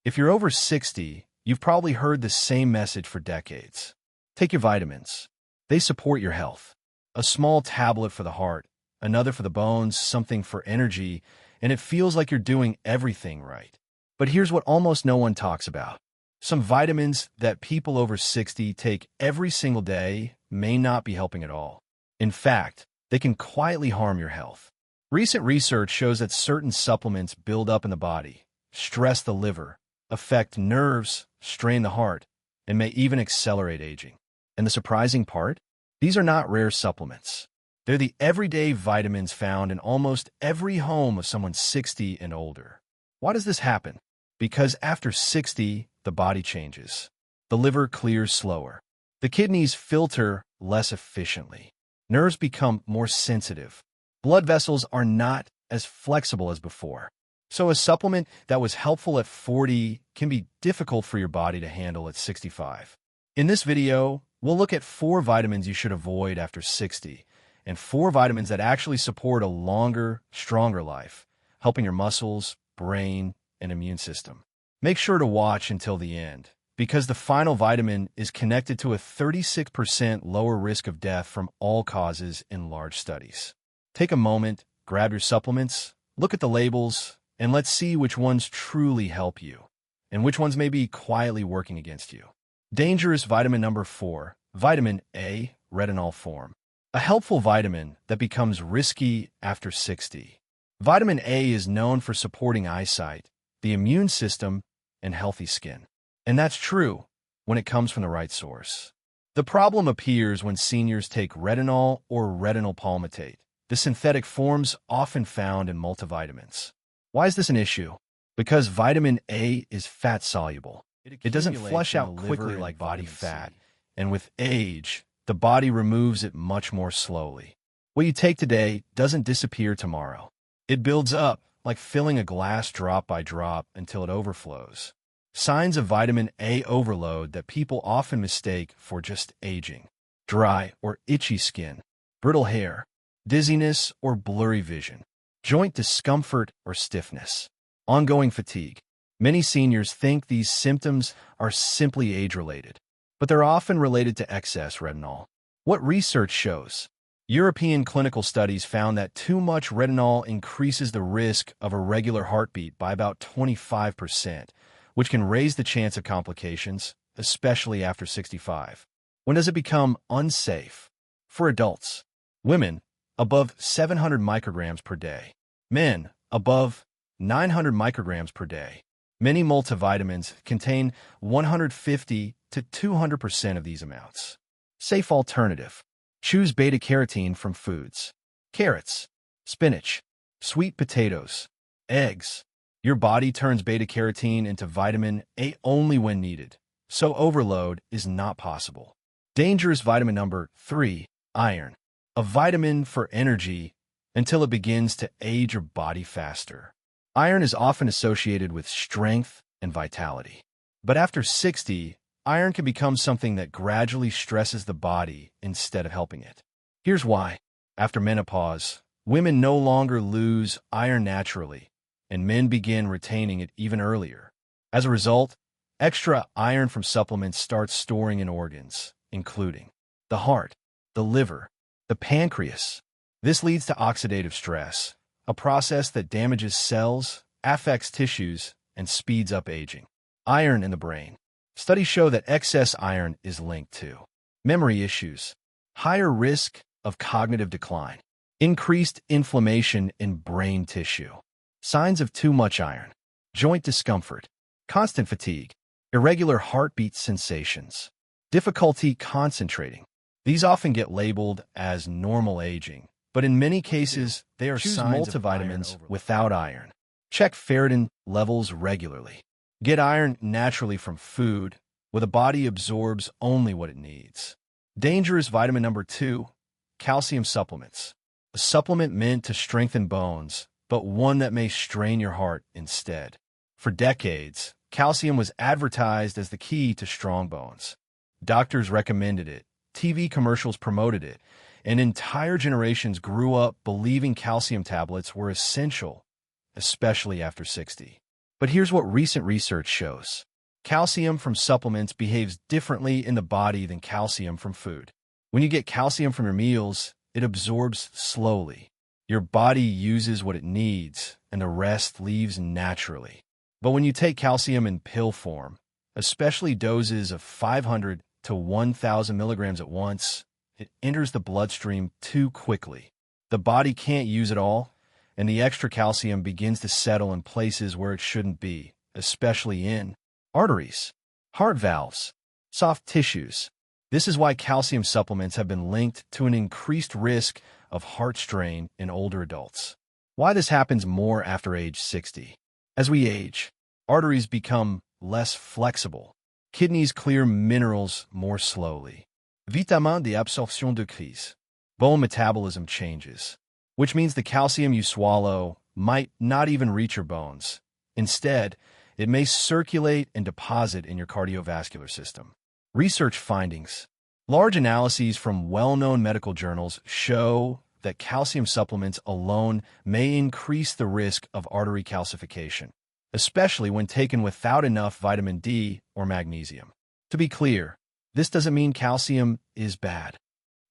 If you're over 60, you've probably heard the same message for decades. Take your vitamins. They support your health. A small tablet for the heart, another for the bones, something for energy, and it feels like you're doing everything right. But here's what almost no one talks about. Some vitamins that people over 60 take every single day may not be helping at all. In fact, they can quietly harm your health. Recent research shows that certain supplements build up in the body, stress the liver, affect nerves, strain the heart, and may even accelerate aging. And the surprising part? These are not rare supplements. They're the everyday vitamins found in almost every home of someone 60 and older. Why does this happen? Because after 60, the body changes. The liver clears slower. The kidneys filter less efficiently. Nerves become more sensitive. Blood vessels are not as flexible as before. So a supplement that was helpful at 40 can be difficult for your body to handle at 65. In this video, we'll look at 4 vitamins you should avoid after 60, and 4 vitamins that actually support a longer, stronger life, helping your muscles, brain, and immune system. Make sure to watch until the end, because the final vitamin is connected to a 36% lower risk of death from all causes in large studies. Take a moment, grab your supplements, look at the labels, and let's see which ones truly help you, and which ones may be quietly working against you. Dangerous vitamin number 4, vitamin A, retinol form. A helpful vitamin that becomes risky after 60. Vitamin A is known for supporting eyesight, the immune system, and healthy skin. And that's true when it comes from the right source. The problem appears when seniors take retinol or retinol palmitate, the synthetic forms often found in multivitamins. Why is this an issue? Because vitamin A is fat-soluble. It doesn't flush out quickly like body fat, and with age, the body removes it much more slowly. What you take today doesn't disappear tomorrow. It builds up, like filling a glass drop by drop until it overflows. Signs of vitamin A overload that people often mistake for just aging. Dry or itchy skin, brittle hair, dizziness or blurry vision, joint discomfort or stiffness, ongoing fatigue. Many seniors think these symptoms are simply age-related, but they're often related to excess retinol. What research shows? European clinical studies found that too much retinol increases the risk of irregular heartbeat by about 25%, which can raise the chance of complications, especially after 65. When does it become unsafe? For adults, women, above 700 micrograms per day. Men, above 900 micrograms per day. Many multivitamins contain 150 to 200% of these amounts. Safe alternative. Choose beta-carotene from foods. Carrots, spinach, sweet potatoes, eggs. Your body turns beta-carotene into vitamin A only when needed, so overload is not possible. Dangerous vitamin number 3, iron. A vitamin for energy until it begins to age your body faster. Iron is often associated with strength and vitality. But after 60, iron can become something that gradually stresses the body instead of helping it. Here's why. After menopause, women no longer lose iron naturally, and men begin retaining it even earlier. As a result, extra iron from supplements starts storing in organs, including the heart, the liver, the pancreas. This leads to oxidative stress, a process that damages cells, affects tissues, and speeds up aging. Iron in the brain. Studies show that excess iron is linked to memory issues, higher risk of cognitive decline, increased inflammation in brain tissue. Signs of too much iron: joint discomfort, constant fatigue, irregular heartbeat sensations, difficulty concentrating. These often get labeled as normal aging, but in many cases, they are signs of multivitamins without iron. Check ferritin levels regularly. Get iron naturally from food, where the body absorbs only what it needs. Dangerous vitamin number 2, calcium supplements. A supplement meant to strengthen bones, but one that may strain your heart instead. For decades, calcium was advertised as the key to strong bones. Doctors recommended it, TV commercials promoted it, and entire generations grew up believing calcium tablets were essential, especially after 60. But here's what recent research shows. Calcium from supplements behaves differently in the body than calcium from food. When you get calcium from your meals, it absorbs slowly. Your body uses what it needs, and the rest leaves naturally. But when you take calcium in pill form, especially doses of 500 to 1,000 milligrams at once, it enters the bloodstream too quickly. The body can't use it all, and the extra calcium begins to settle in places where it shouldn't be, especially in arteries, heart valves, soft tissues. This is why calcium supplements have been linked to an increased risk of heart strain in older adults. Why this happens more after age 60. As we age, arteries become less flexible. Kidneys clear minerals more slowly. Vitamin d'absorption decrease. Bone metabolism changes, which means the calcium you swallow might not even reach your bones. Instead, it may circulate and deposit in your cardiovascular system. Research findings. Large analyses from well-known medical journals show that calcium supplements alone may increase the risk of artery calcification, especially when taken without enough vitamin D or magnesium. To be clear, this doesn't mean calcium is bad.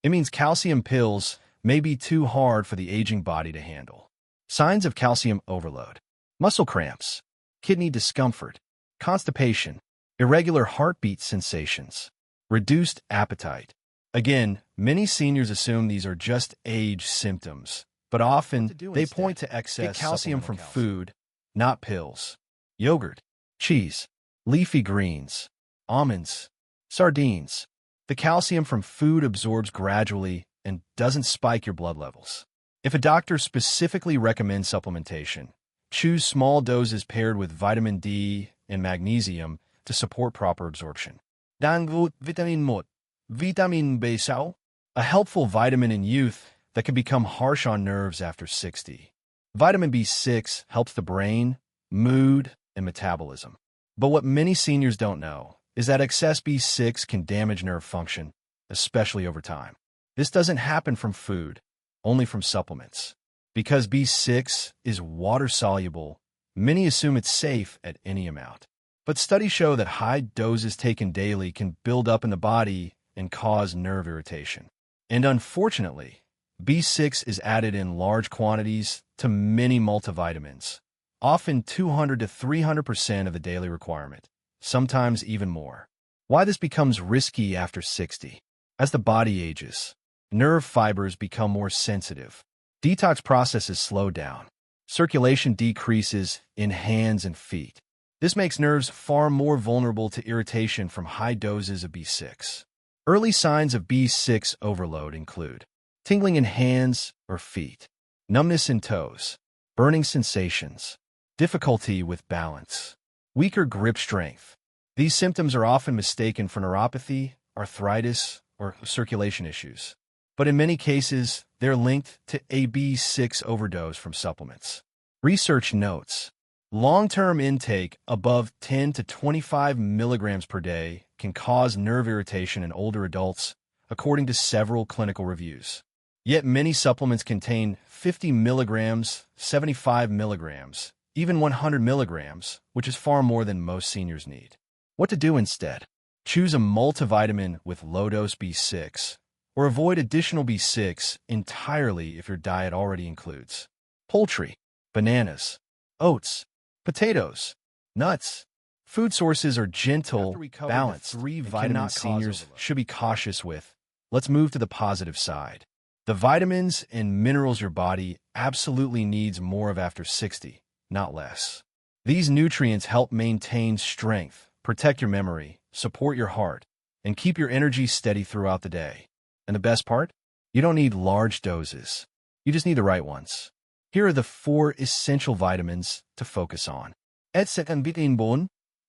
It means calcium pills may be too hard for the aging body to handle. Signs of calcium overload: muscle cramps, kidney discomfort, constipation, irregular heartbeat sensations, reduced appetite. Again, many seniors assume these are just age symptoms, but often they point to excess calcium from food, not pills. Yogurt, cheese, leafy greens, almonds, sardines. The calcium from food absorbs gradually and doesn't spike your blood levels. If a doctor specifically recommends supplementation, choose small doses paired with vitamin D and magnesium to support proper absorption. Dangut vitamin mot, vitamin B6, a helpful vitamin in youth that can become harsh on nerves after 60. Vitamin B6 helps the brain, mood, and metabolism. But what many seniors don't know is that excess B6 can damage nerve function, especially over time. This doesn't happen from food, only from supplements. Because B6 is water-soluble, many assume it's safe at any amount. But studies show that high doses taken daily can build up in the body and cause nerve irritation. And unfortunately, B6 is added in large quantities to many multivitamins, often 200 to 300% of the daily requirement, sometimes even more. Why this becomes risky after 60. As the body ages, nerve fibers become more sensitive. Detox processes slow down. Circulation decreases in hands and feet. This makes nerves far more vulnerable to irritation from high doses of B6. Early signs of B6 overload include tingling in hands or feet, numbness in toes, burning sensations, difficulty with balance, weaker grip strength. These symptoms are often mistaken for neuropathy, arthritis, or circulation issues. But in many cases, they're linked to a B6 overdose from supplements. Research notes, long-term intake above 10 to 25 milligrams per day can cause nerve irritation in older adults, according to several clinical reviews. Yet many supplements contain 50 milligrams, 75 milligrams, even 100 milligrams, which is far more than most seniors need. What to do instead? Choose a multivitamin with low-dose B6, or avoid additional B6 entirely if your diet already includes poultry, bananas, oats, potatoes, nuts. Food sources are gentle, balanced, and vitamins seniors should be cautious with. Let's move to the positive side. The vitamins and minerals your body absolutely needs more of after 60, not less. These nutrients help maintain strength, protect your memory, support your heart, and keep your energy steady throughout the day. And the best part? You don't need large doses. You just need the right ones. Here are the 4 essential vitamins to focus on. Vitamin B,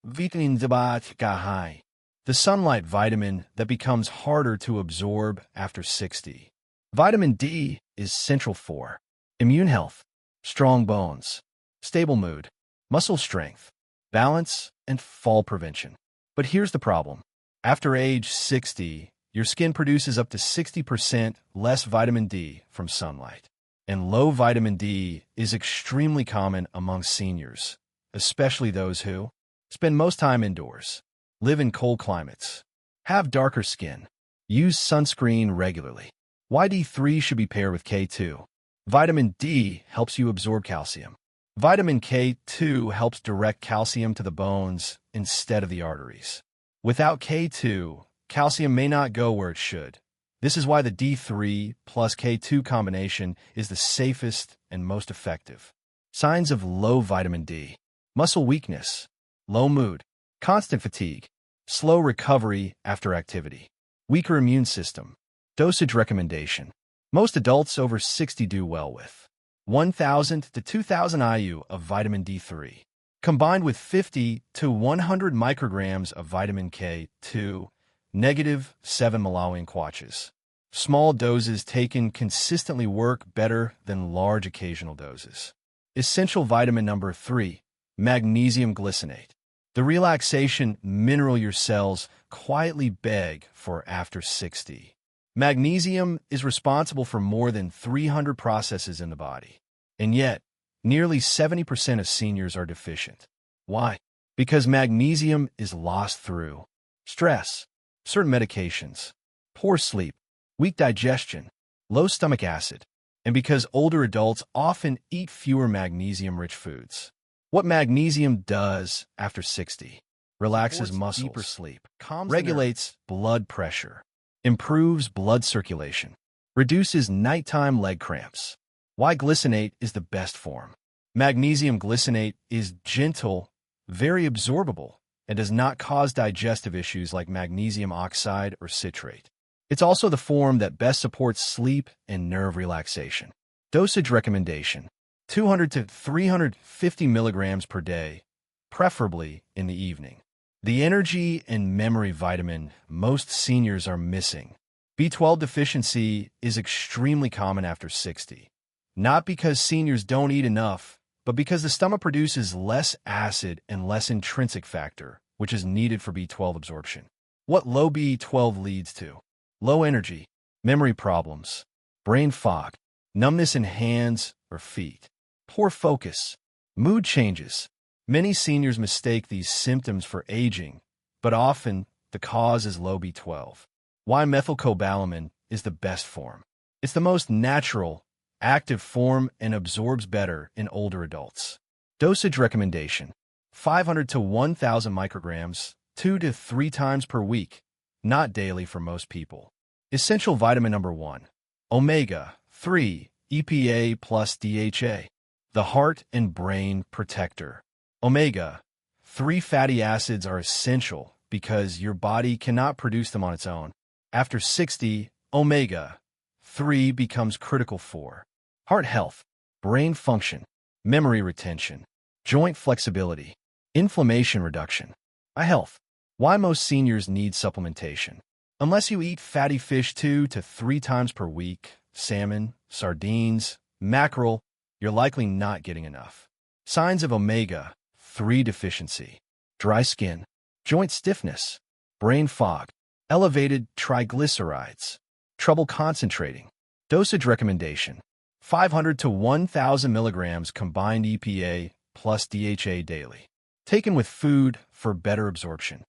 vitamin D, the sunlight vitamin that becomes harder to absorb after 60. Vitamin D is central for immune health, strong bones, stable mood, muscle strength, balance, and fall prevention. But here's the problem. After age 60, your skin produces up to 60% less vitamin D from sunlight. And low vitamin D is extremely common among seniors, especially those who spend most time indoors, live in cold climates, have darker skin, use sunscreen regularly. Why D3 should be paired with K2. Vitamin D helps you absorb calcium. Vitamin K2 helps direct calcium to the bones instead of the arteries. Without K2, calcium may not go where it should. This is why the D3 plus K2 combination is the safest and most effective. Signs of low vitamin D: muscle weakness, low mood, constant fatigue, slow recovery after activity, weaker immune system. Dosage recommendation: most adults over 60 do well with 1,000 to 2,000 IU of vitamin D3, combined with 50 to 100 micrograms of vitamin K2, -7 Malawian kwaches. Small doses taken consistently work better than large occasional doses. Essential vitamin number 3, magnesium glycinate. The relaxation mineral your cells quietly beg for after 60. Magnesium is responsible for more than 300 processes in the body. And yet, nearly 70% of seniors are deficient. Why? Because magnesium is lost through stress, certain medications, poor sleep, weak digestion, low stomach acid, and because older adults often eat fewer magnesium-rich foods. What magnesium does after 60: relaxes muscles, deeper sleep, regulates blood pressure, improves blood circulation, reduces nighttime leg cramps. Why glycinate is the best form? Magnesium glycinate is gentle, very absorbable, and does not cause digestive issues like magnesium oxide or citrate. It's also the form that best supports sleep and nerve relaxation. Dosage recommendation: 200 to 350 milligrams per day, preferably in the evening. The energy and memory vitamin most seniors are missing. B12 deficiency is extremely common after 60. Not because seniors don't eat enough, but because the stomach produces less acid and less intrinsic factor, which is needed for B12 absorption. What low B12 leads to: low energy, memory problems, brain fog, numbness in hands or feet, poor focus, mood changes. Many seniors mistake these symptoms for aging, but often the cause is low B12. Why methylcobalamin is the best form? It's the most natural, active form and absorbs better in older adults. Dosage recommendation: 500 to 1,000 micrograms, 2 to 3 times per week, not daily for most people. Essential vitamin number 1, omega-3, EPA plus DHA, the heart and brain protector. Omega-3 fatty acids are essential because your body cannot produce them on its own. After 60, omega-3 becomes critical for heart health, brain function, memory retention, joint flexibility, inflammation reduction, eye health. Why most seniors need supplementation? Unless you eat fatty fish 2 to 3 times per week, salmon, sardines, mackerel, you're likely not getting enough. Signs of omega-3 deficiency: dry skin, joint stiffness, brain fog, elevated triglycerides, trouble concentrating. Dosage recommendation: 500 to 1,000 milligrams combined EPA plus DHA daily, taken with food for better absorption.